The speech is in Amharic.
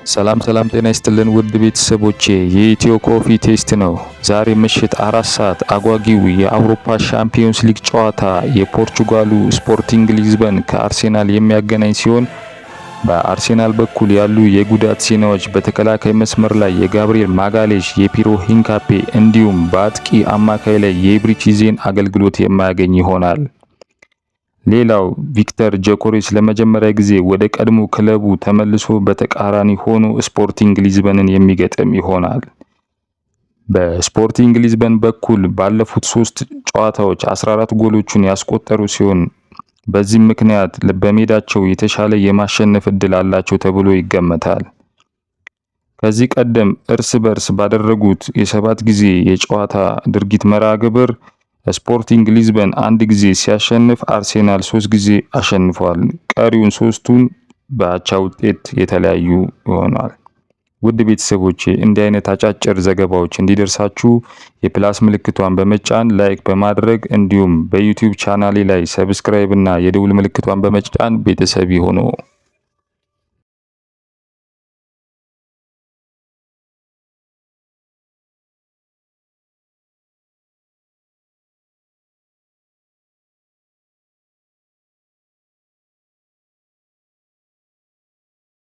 ሰላም ጤና ይስጥልን ውድ ቤተሰቦቼ የኢትዮ ኮፊ ቴስት ነው። ዛሬ ምሽት 4 ሰዓት አጓጊው የአውሮፓ ሻምፒዮንስ ሊግ ጨዋታ የፖርቹጋሉ ስፖርቲንግ ሊዝበን ከአርሴናል የሚያገናኝ ሲሆን በአርሴናል በኩል ያሉ የጉዳት ዜናዎች በተከላካይ መስመር ላይ የጋብሪኤል ማጋሌሽ፣ የፒሮ ሂንካፔ እንዲሁም በአጥቂ አማካይ ላይ የኢብሪች ኢዜን አገልግሎት የማያገኝ ይሆናል። ሌላው ቪክተር ጆኬሬስ ለመጀመሪያ ጊዜ ወደ ቀድሞ ክለቡ ተመልሶ በተቃራኒ ሆኖ ስፖርቲንግ ሊዝበንን የሚገጥም ይሆናል። በስፖርቲንግ ሊዝበን በኩል ባለፉት 3 ጨዋታዎች 14 ጎሎችን ያስቆጠሩ ሲሆን በዚህም ምክንያት በሜዳቸው የተሻለ የማሸነፍ እድል አላቸው ተብሎ ይገመታል። ከዚህ ቀደም እርስ በርስ ባደረጉት የ7 ጊዜ የጨዋታ ድርጊት መርሃ ግብር ስፖርቲንግ ሊዝበን 1 ጊዜ ሲያሸንፍ አርሴናል 3 ጊዜ አሸንፏል። ቀሪውን 3ቱን በአቻ ውጤት የተለያዩ ይሆናል። ውድ ቤተሰቦቼ እንዲህ አይነት አጫጭር ዘገባዎች እንዲደርሳችሁ የፕላስ ምልክቷን በመጫን ላይክ በማድረግ እንዲሁም በዩቲዩብ ቻናሌ ላይ ሰብስክራይብ እና የደውል ምልክቷን በመጫን ቤተሰብ ይሁኑ።